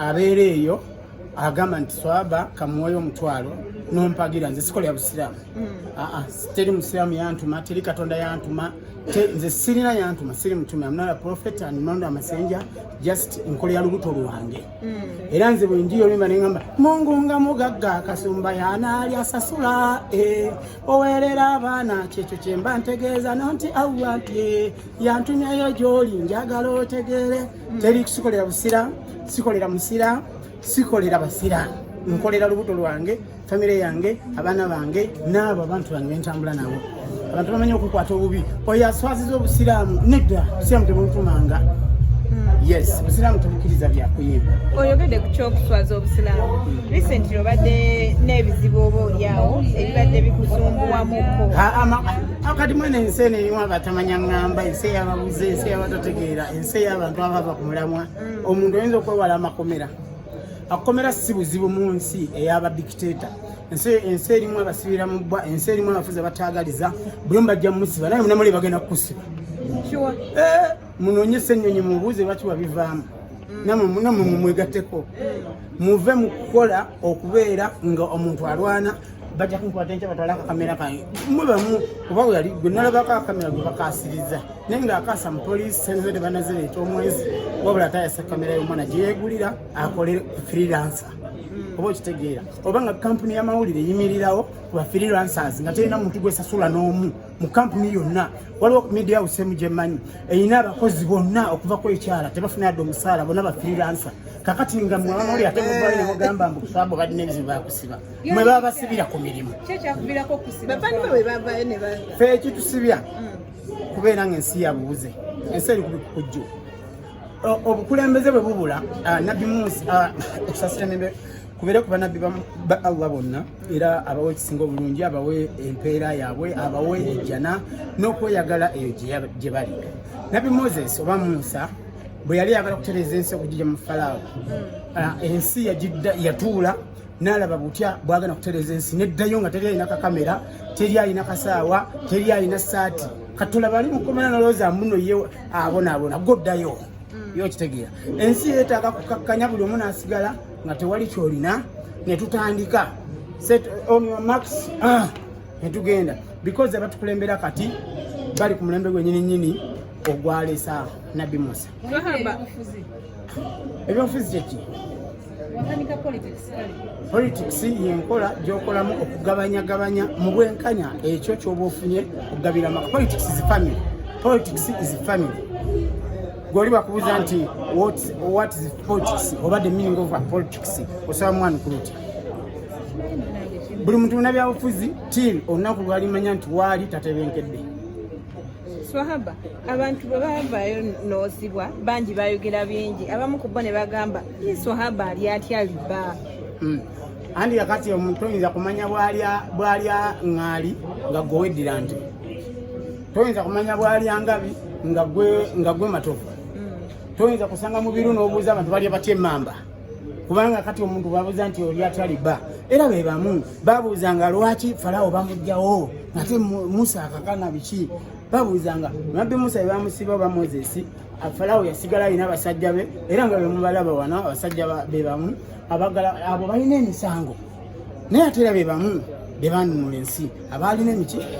abeera eyo agamba nti swaba kamuwoyo omutwalo nompagira nze sikolera busiraamu. Teri musiraamu yantuma, teri katonda yantuma, nze sirina yantuma, siri mutume. I'm not a prophet and not a messenger, just nkolera lubuto lwange. Era nze bwe njiyo limba nengamba Mungu nga mugagga akasumba yanaali asasula owerera abaana kyekyo kye mba ntegeeza nonti Allah yantumyeyo gy'oli njagala otegeere. Teri kusikolera busiraamu, sikolera musiraamu, sikolera basiraamu, nkolera lubuto lwange, famire yange, abaana bange n'abo abantu bange bentambula nabo. Abantu bamanyi okukwata obubi. Oyo aswaziza obusiraamu nedda, busiraamu tebumutumanga. Yes, busiraamu tebukiriza byakuyimba. Oyogedde ku kyokuswaza obusiraamu. Recently obadde n'ebizibu oba olyawo ebibadde bikusumbuwamuko. Kati mwene ensi eno erimu abatamanya ngamba, ensi ey'ababuze, ensi ey'abatategeera, ensi ey'abantu abava ku mulamwa. Omuntu oyinza okwewala amakomera. Akomera si buzibu mu nsi ey'abadikiteeta. Ensi erimu abasibira mu bbwa, ensi erimu abafuzi abataagaliza, buli bajja musiba naye munamuli bagenda kukusiba. Munoonyese ennyonyi mubuuze lwaki wabivaamu. Namwe mumwegatteko. Muve mu kukola okubeera nga omuntu alwana bajja kunkwata enkya batwala akakamera kange. Mubamu kuba yali gwe nalabako akakamera gwe bakaasiriza. Naye ng'akaasa mu poliisi sente ze banazireeta omwezi wabula atayasa kamera y'omwana gye yeegulira akole freelancer. Oba okitegeera. Oba nga kampuni y'amawulire yimirirawo ku ba freelancers nga terina muntu gwesasula n'omu mu kampuni yonna. Waliwo media house emu gye mmanyi erina abakozi bonna okuva ku ekyala tebafuna yadde omusaala bonna ba freelancer. Kakati nga mwamawulire ate muvaayo ne mugamba mbu kusaba badde n'ebizibu bakusiba. Mwe baba basibira ku mirimu. Kyekyakuviirako okusiba. Bapani bwe bavaayo ne ba. Ffe ekitusibya kubeera ng'ensi yabuuze. Ensi eri ku kujju. Obukulembeze bwe bubula Nabbi Musa ekisasiramembe kubeere ku bannabbi ba Allah bonna era abawe ekisinga obulungi, abawe empeera yaabwe, abawe ejjana n'okweyagala eyo gye bali. Nabbi Moses oba Musa bwe yali yagala kutereeza ensi okugijja mu Falaawo, ensi yatuula n'alaba butya bwagana kutereeza ensi neddayo nga teri alina kakamera, teri alina kasaawa, teri alina saati. Katula bali mukomera noloza mbuno ye abonaabona goddayo. Yo kitegeera. Ensi yeetaaga kukakkanya buli omu n'asigala nga tewali kyolina ne tutandika set on your marks ne tugenda because abatukulembera kati bali ku mulembe gwennyini ogwaleesa Nabbi Musa. Ebyobufuzi kyeki? Politics yenkola gy'okolamu okugabanyagabanya mu bwenkanya ekyo ky'oba ofunye okugabira amaka. Politics is family. Politics is family. Goli bakubuza nti what is politics oba the meaning of politics osaba mwana kuluti. Buli muntu munabyabufuzi till olunaku lwalimanya nti waali tatebenkedde. Swahaba, abantu bwe bavaayo n'osibwa bangi bayogera bingi, abamu ku bo ne bagamba Swahaba ali atya liba. Andi yakati omuntu oyinza kumanya bwalya ŋŋaali nga gwe weddira nti toyinza kumanya bwalya ngabi nga gwe matovu. Toyinza kusanga mu biru n'obuuza abantu balya batya emmamba kubanga kati omuntu babuuza nti oli atya liba. Era be bamu babuuzanga lwaki Falaawo bamugjawo ate Musa akakana biki. Babuuzanga Nabbi Musa bamusiba oba Moses, Falaawo yasigala alina abasajja be era nga bemubalaba wano abasajja be bamu abo balina emisango naye ate era be bamu bebanunula ensi abaalina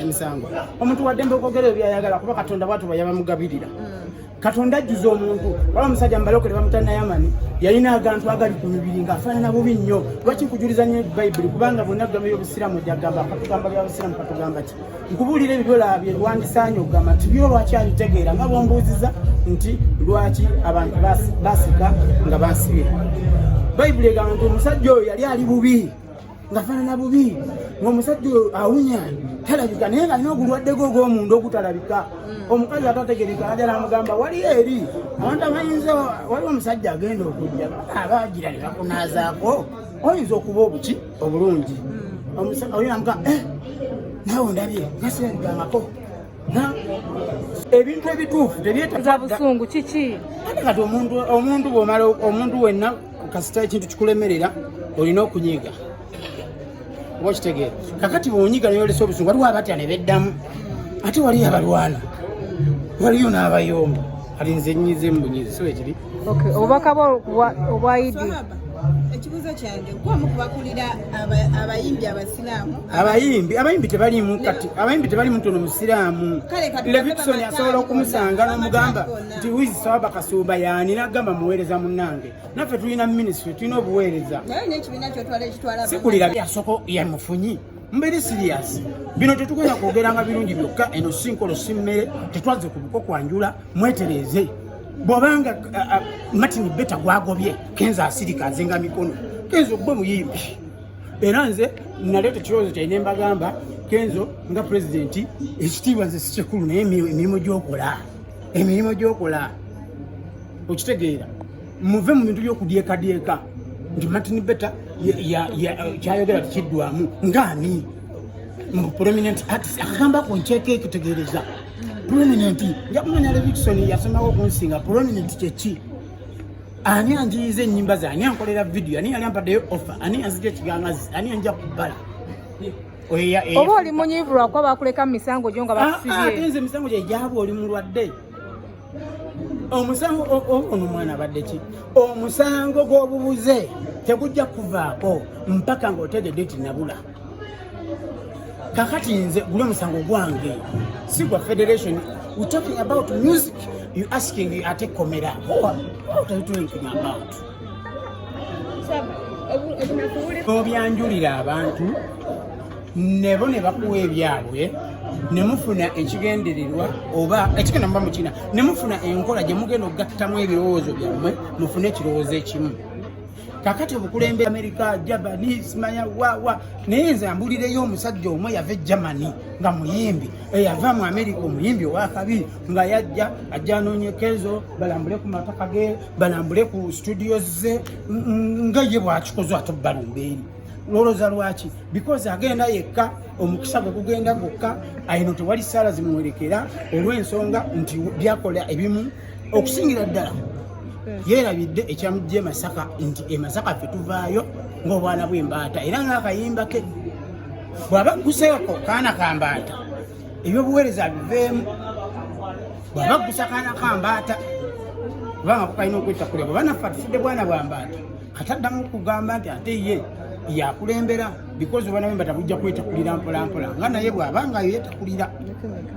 emisango. Omuntu waddembe okwogera ebyayagala kuba Katonda bwatu bayabamugabirira. Katonda ajjuza omuntu wala omusajja mubalokole bamutana Yamani yalina agantu agali ku mibiri ng'afaanana bubi nnyo. Lwaki nkujuliza nnyo Bayibuli kubanga bonna gamba by'obusiraamu gyagamba katugamba by'obusiraamu katugamba ki nkubuulira ebibyolabye lwandisaanye okugamba nti byo lwaki abitegeera nga bombuuziza nti lwaki abantu basika nga bansibira. Bayibuli egamba nti omusajja oyo yali ali bubi ng'afaanana bubi ng'omusajja oyo awunya talabika naye nga alina ogulwaddeko ogw'omundu ogutalabika. Omukazi atategereka ajja n'amugamba wali eri abantu abayinza waliwo omusajja agenda okujja abaagira ne bakunaazaako oyinza okuba obuki obulungi. Oyo namugamba naawe ndabye nasirabikangako ebintu ebituufu tebyetaaga busungu kiki. Ate kati omuntu bw'omala omuntu wenna kasita ekintu kikulemerera olina okunyiiga oba okitegeera. Kakati bw'onyiga neyolesa obusungu waliwo abatya ne beddamu ate waliyo abalwana waliyo n'abayombo kali nze nnyize mu bunyizi so ekiri Okay, obubaka obwa Idi. Ekibuuzo kyange gwamu kubakulira abayimbi abasiraamu. Abayimbi tebalimu kati. Abayimbi tebali mutono musiraamu. Levikson asobola okumusanga n'omugamba nti wizi Sawaba Kasumba yaani n'agamba muweereza munnange. Naffe tulina ministry, tulina obuweereza. Naye n'ekibiina ky'otwala ekitwala. Sikulira byasoko yamufunyi. Mbere serious. Bino tetugenda kwogeranga birungi byokka eno sinkolo simmere tetwaze ku buko kwanjula mwetereze. Bwabanga Martin Beta gwagobye Kenzo asirika azenga mikono. Kenzo gwe muyimbi. Era nze naleta kirozo kya inemba gamba Kenzo nga president ekitiibwa nze sikikulu naye emirimu gy'okola. Emirimu gy'okola. Okitegeera. Muve mu bintu by'okudyeka nti Martin Beta kyayogera tekiddwamu ng'ani mu prominent artist akagamba ku nkyeke ekitegeereza prominent njakumanya Levikson yasomawo kunsinga prominent kyeki ani anjiyiza ennyimba ze ani ankolera video ani yali ampaddeyo offer ani anzija ekigangazi ani anja kubbala oba oli munyiivu lwakuba bakuleka mu misango gyo nga bakusibye nze emisango gye gyaba oli mulwadde omusango ono mwana abadde ki omusango gw'obubuze tegujja kuvaako mpaka ng'otegedde eti nabula kakati nze gule musango gwange si gwa federation. We talking about music, you asking ate komera what are you talking about? Obyanjulira abantu nebo ne bakuwa ebyabwe ne mufuna ekigendererwa oba ekigenda mba mukina ne mufuna enkola gye mugenda okugattamu ebirowoozo byammwe mufune ekirowoozo ekimu. Kakati obukulembe America, Japanese, manya wa naye nze ambulireyo omusajja omwe yava Germany nga muyimbi yava mu America omuyimbi owakabi nga yajja ajja anoonye Kenzo balambule ku mataka ge balambule ku studios ze nga ye bwakikoze ate balumbeeri loloza lwaki because agenda yekka omukisa gwe kugenda gokka ayino tewali ssaala zimuwerekera olw'ensonga nti byakola ebimu okusingira ddala yerabidde ekyamujje Masaka nti Masaka ffe tuvaayo ng'obwana bw'embaata era ng'akayimba ke bw'aba guseeko kaana kambaata ebyobuweereza biveemu bw'aba gusa kaana kambaata kubanga kukalina okwettakulya bwe banaffe atufudde bwana bwambaata kataddamu okugamba nti ate ye yakulembera because obwana bw'embaata bujja kwetakulira mpolampola nga naye bw'abangayo yettakulira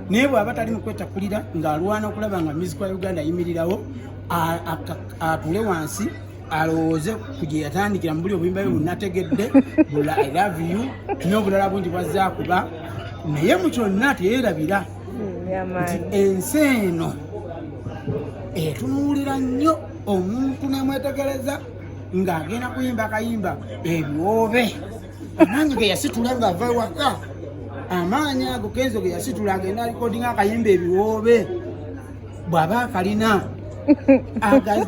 naye bw'aba tali mu kwetakulira ng'alwana okulaba nga music wa Uganda ayimirirawo atule wansi alowooze ku gye yatandikira mu buli obuyimba bwe bunategedde bula I love you n'obulala bungi bwazza kuba naye mu kyonna teyeerabira nti ensi eno etunuulira nnyo omuntu nemwetegereza ng'agenda kuyimba akayimba ebiwoobe amaanyi ge yasitula ng'ava ewaka amaanyi ago Kenzo ge yasitula agenda alikodinga akayimba ebiwoobe bw'aba akalina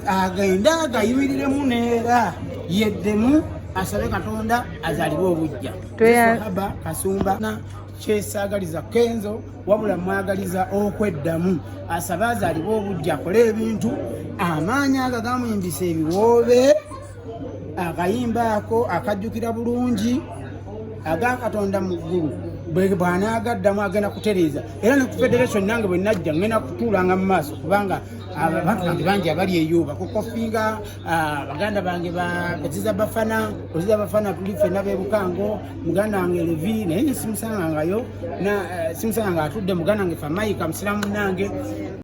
agenda agayimiriramu neera yeddemu asabe Katonda azaliwe obujja. Sawaba Kasumba na kyesaagaliza Kenzo wabula mwagaliza okweddamu asabe azaliwe obujja akole ebintu amaanyi ago gamuyimbisa ebiwoobe akayimba ako akajjukira bulungi aga Katonda mu ggulu bw'anaagaddamu agenda kutereeza era ne ku federation nange bwe najja ngenda kutuulanga mu maaso kubanga abantu bange bangi abali eyo bakukofinga baganda bange baziza bafana tuli ffenna b'ebukango muganda wange Levi naye simusangangayo simusanga atudde muganda wange Famayika musiramu nange